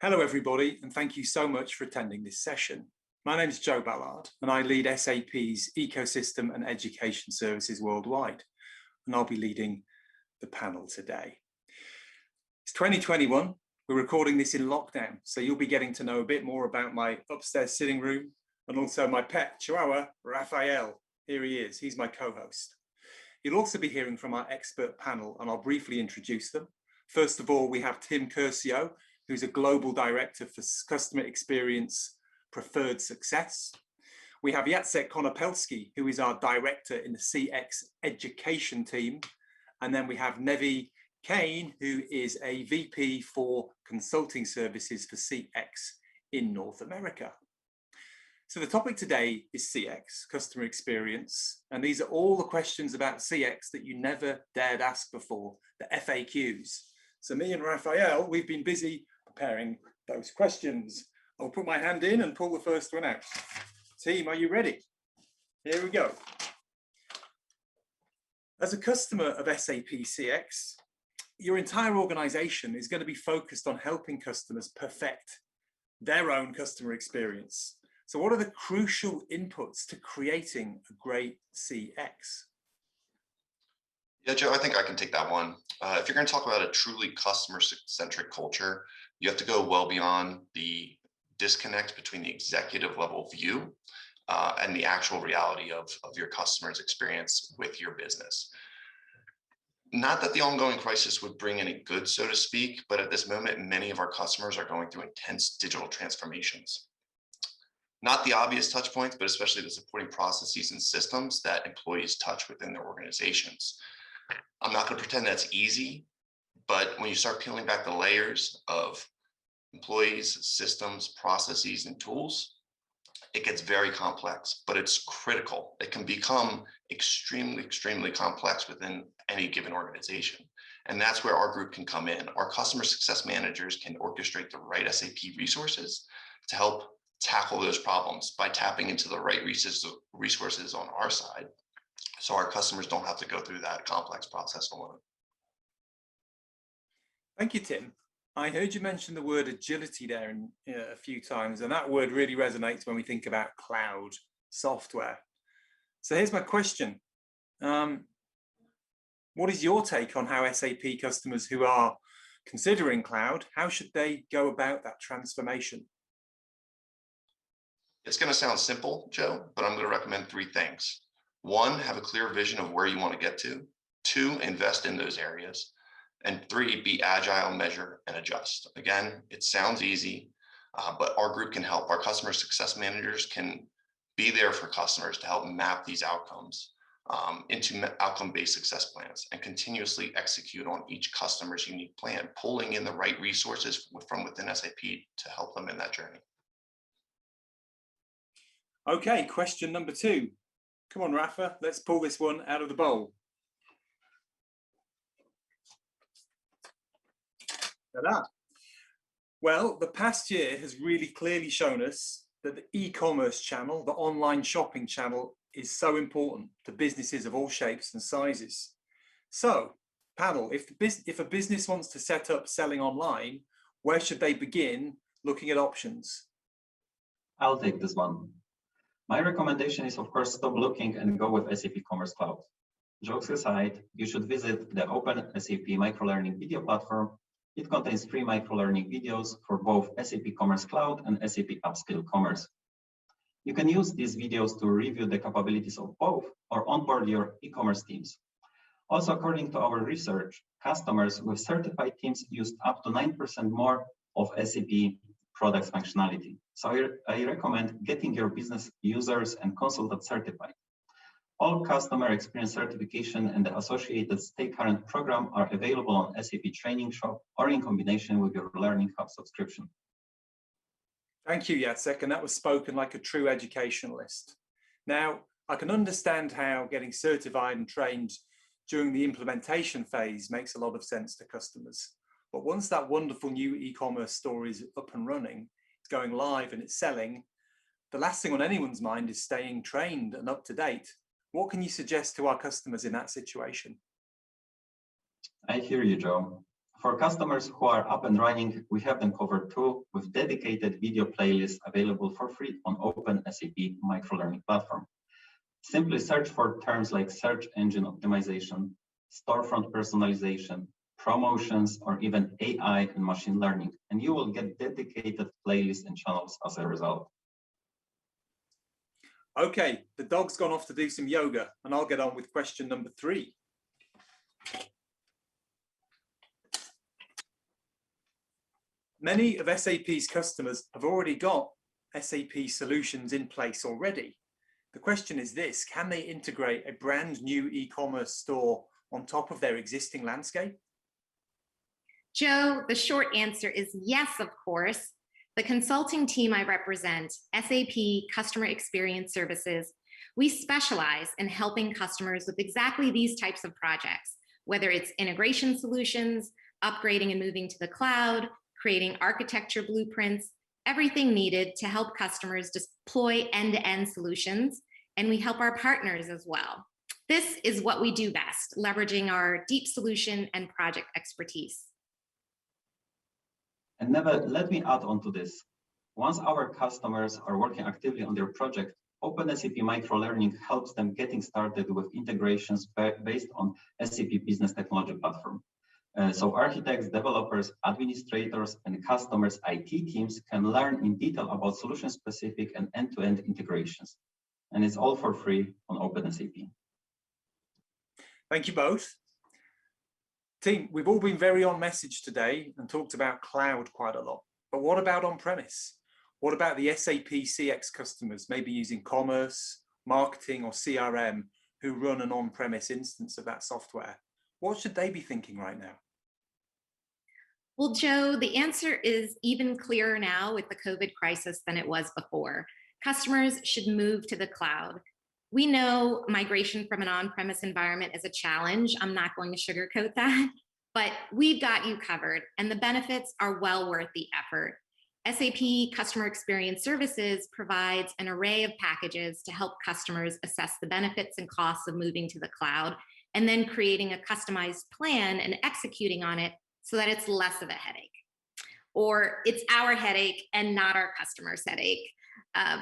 Hello everybody, and thank you so much for attending this session. My name is Joe Ballard and I lead SAP's Ecosystem and Education Services worldwide, and I'll be leading the panel today. It's 2021, we're recording this in lockdown, so you'll be getting to know a bit more about my upstairs sitting room and also my pet Chihuahua, Raphael. Here he is, he's my co-host. You'll also be hearing from our expert panel, and I'll briefly introduce them. First of all, we have Tim Curcio, who's a Global Director for Customer Experience Preferred Success. We have Jacek Konopelski, who is our Director in the CX Education team. And then we have Nevi Kane, who is a VP for Consulting Services for CX in North America. So the topic today is CX, Customer Experience. And these are all the questions about CX that you never dared ask before, the FAQs. So me and Raphael, we've been busy preparing those questions. I'll put my hand in and pull the first one out. Team, are you ready? Here we go. As a customer of SAP CX, your entire organization is going to be focused on helping customers perfect their own customer experience. So what are the crucial inputs to creating a great CX? Yeah, Joe, I think I can take that one. If you're going to talk about a truly customer-centric culture, you have to go well beyond the disconnect between the executive level view and the actual reality of your customer's experience with your business. Not that the ongoing crisis would bring any good, so to speak, but at this moment, many of our customers are going through intense digital transformations. Not the obvious touch points, but especially the supporting processes and systems that employees touch within their organizations. I'm not going to pretend that's easy, but when you start peeling back the layers of employees, systems, processes, and tools, it gets very complex, but it's critical. It can become extremely, extremely complex within any given organization. And that's where our group can come in. Our customer success managers can orchestrate the right SAP resources to help tackle those problems by tapping into the right resources on our side, so our customers don't have to go through that complex process alone. Thank you, Tim. I heard you mention the word agility there a few times, and that word really resonates when we think about cloud software. So here's my question. What is your take on how SAP customers who are considering cloud, how should they go about that transformation? It's going to sound simple, Joe, but I'm going to recommend 3 things. 1, have a clear vision of where you want to get to. 2, invest in those areas. And 3, be agile, measure, and adjust. Again, it sounds easy, but our group can help. Our customer success managers can be there for customers to help map these outcomes into outcome-based success plans and continuously execute on each customer's unique plan, pulling in the right resources from within SAP to help them in that journey. Okay, question number 2. Come on, Rafa, let's pull this one out of the bowl. Ta-da. Well, the past year has really clearly shown us that the e-commerce channel, the online shopping channel, is so important to businesses of all shapes and sizes. So, panel, if a business wants to set up selling online, where should they begin looking at options? I'll take this one. My recommendation is, of course, stop looking and go with SAP Commerce Cloud. Jokes aside, you should visit the open SAP microlearning video platform. It contains free microlearning videos for both SAP Commerce Cloud and SAP Upskill Commerce. You can use these videos to review the capabilities of both or onboard your e-commerce teams. Also, according to our research, customers with certified teams used up to 9% more of SAP products functionality. So I recommend getting your business users and consultants certified. All customer experience certification and the associated Stay Current program are available on SAP Training Shop or in combination with your Learning Hub subscription. Thank you, Jacek, and that was spoken like a true educationalist. Now, I can understand how getting certified and trained during the implementation phase makes a lot of sense to customers. But once that wonderful new e-commerce store is up and running, it's going live and it's selling, the last thing on anyone's mind is staying trained and up to date. What can you suggest to our customers in that situation? I hear you, Joe. For customers who are up and running, we have them covered too, with dedicated video playlists available for free on Open SAP Microlearning platform. Simply search for terms like search engine optimization, storefront personalization, promotions, or even AI and machine learning, and you will get dedicated playlists and channels as a result. Okay, the dog's gone off to do some yoga, and I'll get on with question number 3. Many of SAP's customers have already got SAP solutions in place already. The question is this: can they integrate a brand new e-commerce store on top of their existing landscape? Joe, the short answer is yes, of course. The consulting team I represent, SAP Customer Experience Services, we specialize in helping customers with exactly these types of projects, whether it's integration solutions, upgrading and moving to the cloud, creating architecture blueprints, everything needed to help customers deploy end-to-end solutions, and we help our partners as well. This is what we do best, leveraging our deep solution and project expertise. And Neve, let me add on to this. Once our customers are working actively on their project, Open SAP Microlearning helps them getting started with integrations based on SAP Business Technology Platform. So architects, developers, administrators, and customers' IT teams can learn in detail about solution-specific and end-to-end integrations. And it's all for free on Open SAP. Thank you both. Team, we've all been very on message today and talked about cloud quite a lot. But what about on-premise? What about the SAP CX customers, maybe using commerce, marketing, or CRM, who run an on-premise instance of that software? What should they be thinking right now? Well, Joe, the answer is even clearer now with the COVID crisis than it was before. Customers should move to the cloud. We know migration from an on-premise environment is a challenge. I'm not going to sugarcoat that, but we've got you covered, and the benefits are well worth the effort. SAP Customer Experience Services provides an array of packages to help customers assess the benefits and costs of moving to the cloud, and then creating a customized plan and executing on it so that it's less of a headache. Or it's our headache and not our customer's headache.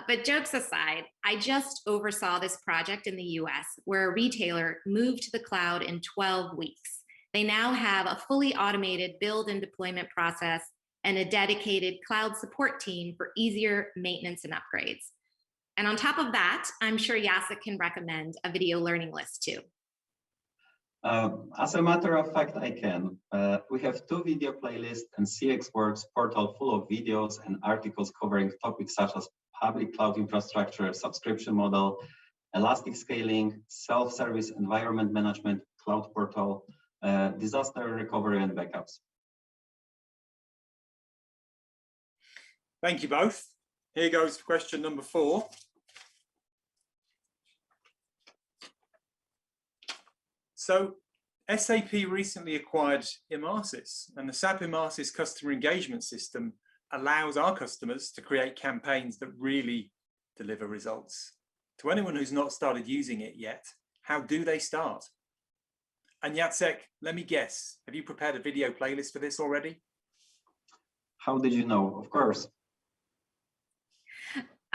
But jokes aside, I just oversaw this project in the US where a retailer moved to the cloud in 12 weeks. They now have a fully automated build and deployment process and a dedicated cloud support team for easier maintenance and upgrades. And on top of that, I'm sure Jacek can recommend a video learning list too. As a matter of fact, I can. We have 2 video playlists and CXWorks portal full of videos and articles covering topics such as public cloud infrastructure, subscription model, elastic scaling, self-service environment management, cloud portal, disaster recovery and backups. Thank you both. Here goes question number 4. So SAP recently acquired Emarsys, and the SAP Emarsys customer engagement system allows our customers to create campaigns that really deliver results. To anyone who's not started using it yet, how do they start? And Jacek, let me guess, have you prepared a video playlist for this already? How did you know? Of course.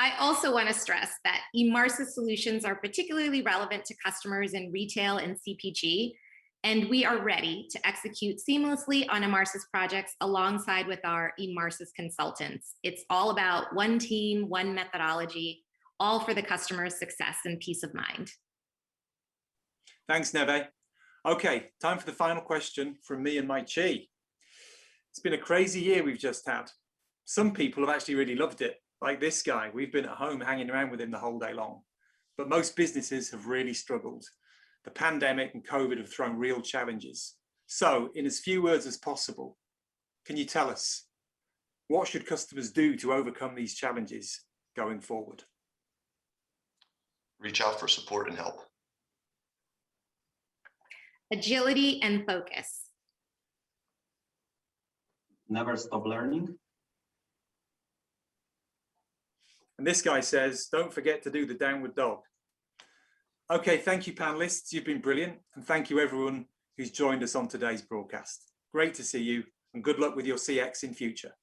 I also want to stress that Emarsys solutions are particularly relevant to customers in retail and CPG, and we are ready to execute seamlessly on Emarsys projects alongside with our Emarsys consultants. It's all about one team, one methodology, all for the customer's success and peace of mind. Thanks, Neve. Okay, time for the final question from me and my Chi. It's been a crazy year we've just had. Some people have actually really loved it, like this guy. We've been at home hanging around with him the whole day long. But most businesses have really struggled. The pandemic and COVID have thrown real challenges. So, in as few words as possible, can you tell us, what should customers do to overcome these challenges going forward? Reach out for support and help. Agility and focus. Never stop learning. And this guy says, don't forget to do the downward dog. Okay, thank you, panelists. You've been brilliant. And thank you, everyone who's joined us on today's broadcast. Great to see you and good luck with your CX in future.